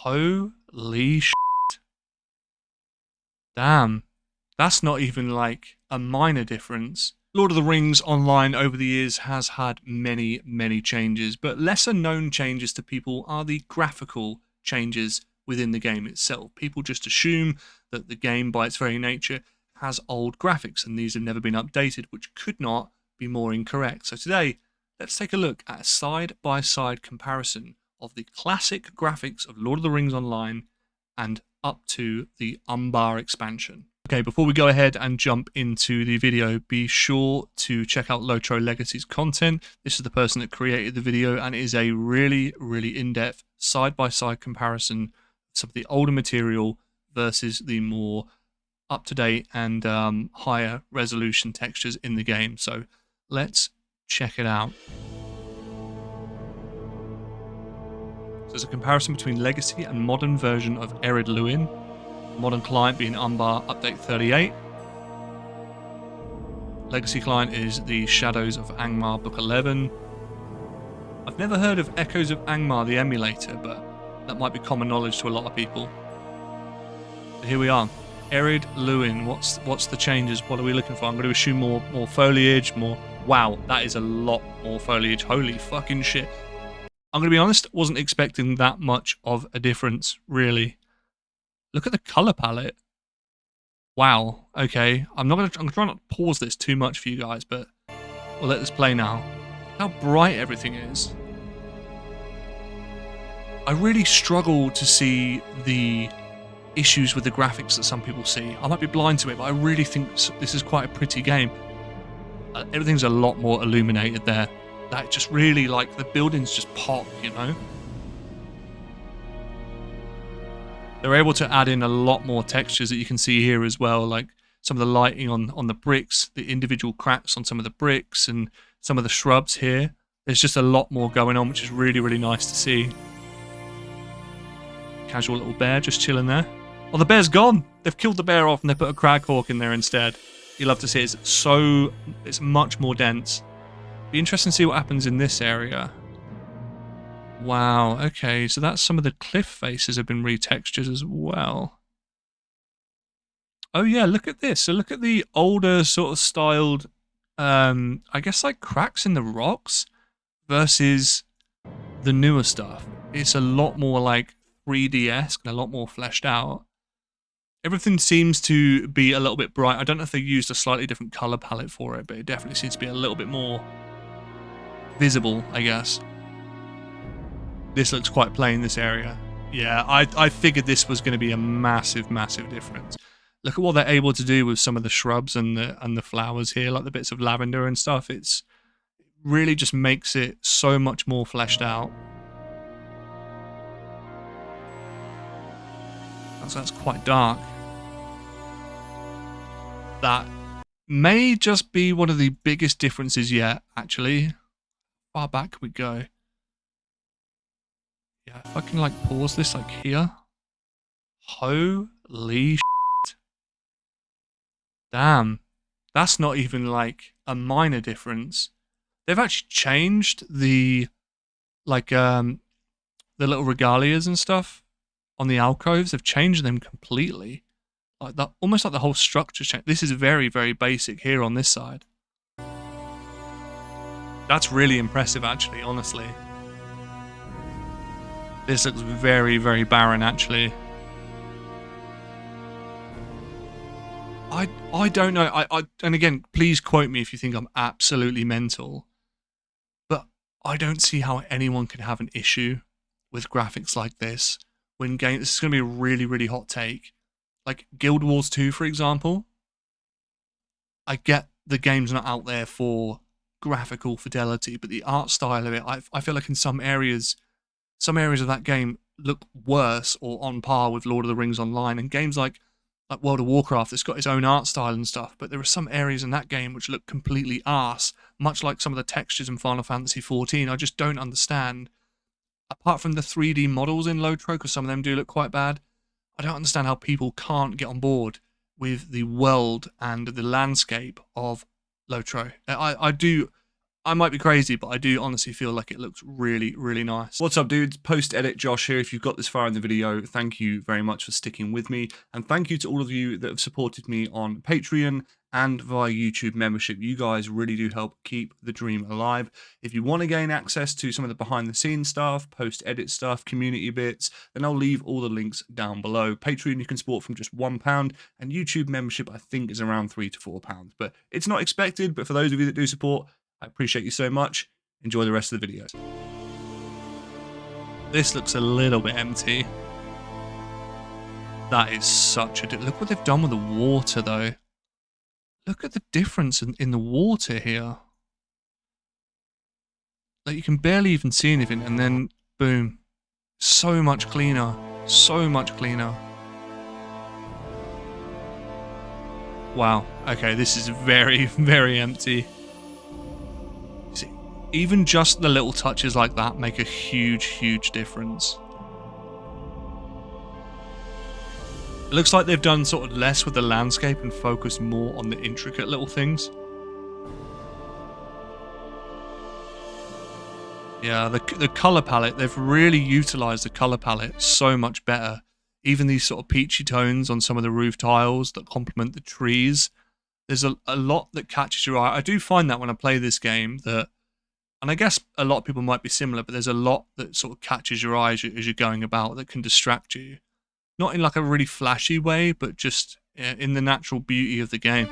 Holy shit. Damn. That's not even like a minor difference. Lord of the Rings Online over the years has had many, many changes, but lesser known changes to people are the graphical changes within the game itself. People just assume that the game, by its very nature, has old graphics, and these have never been updated, which could not be more incorrect. So today, let's take a look at a side-by-side comparison of the classic graphics of Lord of the Rings Online and up to the Umbar expansion. Okay, before we go ahead and jump into the video, be sure to check out LOTRO Legacy's content. This is the person that created the video, and it is a really, really in-depth side-by-side comparison of some of the older material versus the more up-to-date and higher resolution textures in the game. So let's check it out. So there's a comparison between legacy and modern version of Ered Luin. Modern client being Umbar Update 38. Legacy client is the Shadows of Angmar Book 11. I've never heard of Echoes of Angmar the emulator, but that might be common knowledge to a lot of people. So here we are. Ered Luin. What's the changes? What are we looking for? I'm going to assume more foliage, more... Wow, that is a lot more foliage. Holy fucking shit. I'm going to be honest, wasn't expecting that much of a difference, really. Look at the color palette. Wow. Okay. I'm going to try not to pause this too much for you guys, but we'll let this play now. How bright everything is. I really struggle to see the issues with the graphics that some people see. I might be blind to it, but I really think this is quite a pretty game. Everything's a lot more illuminated there. That just really, like, the buildings just pop, you know? They're able to add in a lot more textures that you can see here as well, like some of the lighting on the bricks, the individual cracks on some of the bricks, and some of the shrubs here. There's just a lot more going on, which is really, really nice to see. Casual little bear just chilling there. Oh, the bear's gone! They've killed the bear off and they put a craghawk in there instead. You love to see it. It's much more dense. Be interesting to see what happens in this area. Wow, okay, so that's some of the cliff faces have been retextured as well. Oh yeah, look at this. So look at the older sort of styled, I guess like cracks in the rocks versus the newer stuff. It's a lot more like 3D-esque and a lot more fleshed out. Everything seems to be a little bit bright. I don't know if they used a slightly different color palette for it, but it definitely seems to be a little bit more visible, I guess. This looks quite plain, this area. Yeah, I figured this was going to be a massive, massive difference. Look at what they're able to do with some of the shrubs and the flowers here, like the bits of lavender and stuff. It really just makes it so much more fleshed out. So that's quite dark. That may just be one of the biggest differences yet, actually. Far back can we go? Yeah, if I can like pause this like here. Holy shit. Damn. That's not even like a minor difference. They've actually changed the like the little regalias and stuff on the alcoves. They've changed them completely. Like that, almost like the whole structure change. This is very, very basic here on this side. That's really impressive actually, honestly. This looks very, very barren, actually. I don't know. And again, please quote me if you think I'm absolutely mental. But I don't see how anyone can have an issue with graphics like this. This is going to be a really, really hot take. Like Guild Wars 2, for example. I get the game's not out there for graphical fidelity, but the art style of it, I feel like in some areas of that game look worse or on par with Lord of the Rings Online, and games like World of Warcraft, it's got its own art style and stuff, but there are some areas in that game which look completely arse, much like some of the textures in Final Fantasy XIV. I just don't understand. Apart from the 3D models in LOTRO, because some of them do look quite bad, I don't understand how people can't get on board with the world and the landscape of LOTRO. I might be crazy, but I do honestly feel like it looks really, really nice. What's up, dudes? Post-edit Josh here. If you've got this far in the video, thank you very much for sticking with me. And thank you to all of you that have supported me on Patreon and via YouTube membership. You guys really do help keep the dream alive. If you want to gain access to some of the behind-the-scenes stuff, post-edit stuff, community bits, then I'll leave all the links down below. Patreon you can support from just £1, and YouTube membership I think is around £3 to £4. But it's not expected, but for those of you that do support, I appreciate you so much. Enjoy the rest of the video. This looks a little bit empty. That is such a... Look what they've done with the water, though. Look at the difference in the water here. Like, you can barely even see anything, and then, boom. So much cleaner. So much cleaner. Wow. Okay, this is very, very empty. Even just the little touches like that make a huge, huge difference. It looks like they've done sort of less with the landscape and focused more on the intricate little things. Yeah, the color palette, they've really utilized the color palette so much better. Even these sort of peachy tones on some of the roof tiles that complement the trees. There's a lot that catches your eye. I do find that when I play this game that, and I guess a lot of people might be similar, but there's a lot that sort of catches your eye as you're going about that can distract you. Not in like a really flashy way, but just in the natural beauty of the game.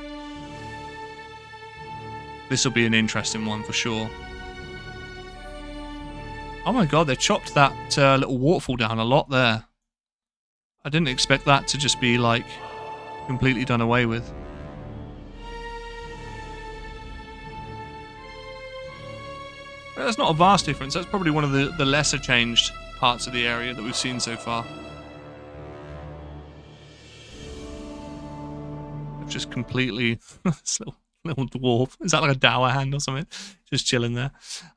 This will be an interesting one for sure. Oh my god, they chopped that little waterfall down a lot there. I didn't expect that to just be like completely done away with. That's not a vast difference. That's probably one of the lesser changed parts of the area that we've seen so far. I've just completely... this little dwarf. Is that like a dower hand or something? Just chilling there.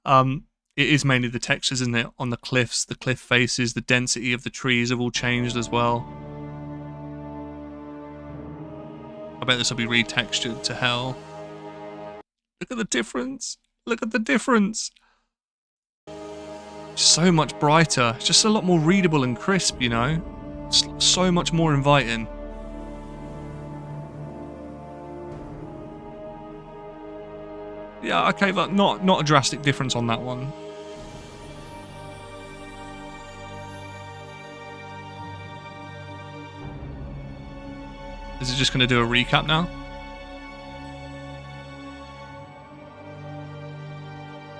It is mainly the textures, isn't it? On the cliffs, the cliff faces, the density of the trees have all changed as well. I bet this will be retextured to hell. Look at the difference. Look at the difference. So much brighter. It's just a lot more readable and crisp, you know? It's so much more inviting. Yeah, okay, but not a drastic difference on that one. Is it just going to do a recap now?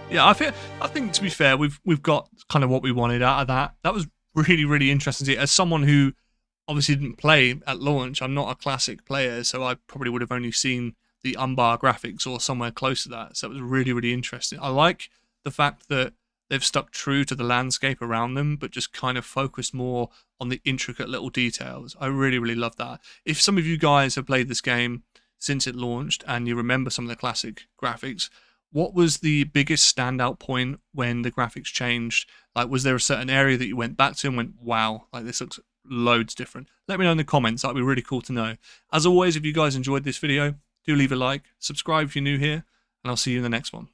Yeah, I think to be fair, we've got kind of what we wanted out of that. That was really, really interesting to see. As someone who obviously didn't play at launch, I'm not a classic player, so I probably would have only seen the Umbar graphics or somewhere close to that. So it was really, really interesting. I like the fact that they've stuck true to the landscape around them, but just kind of focused more on the intricate little details. I really, really love that. If some of you guys have played this game since it launched and you remember some of the classic graphics, what was the biggest standout point when the graphics changed? Like, was there a certain area that you went back to and went, wow, like this looks loads different? Let me know in the comments. That'd be really cool to know. As always, if you guys enjoyed this video, do leave a like, subscribe if you're new here, and I'll see you in the next one.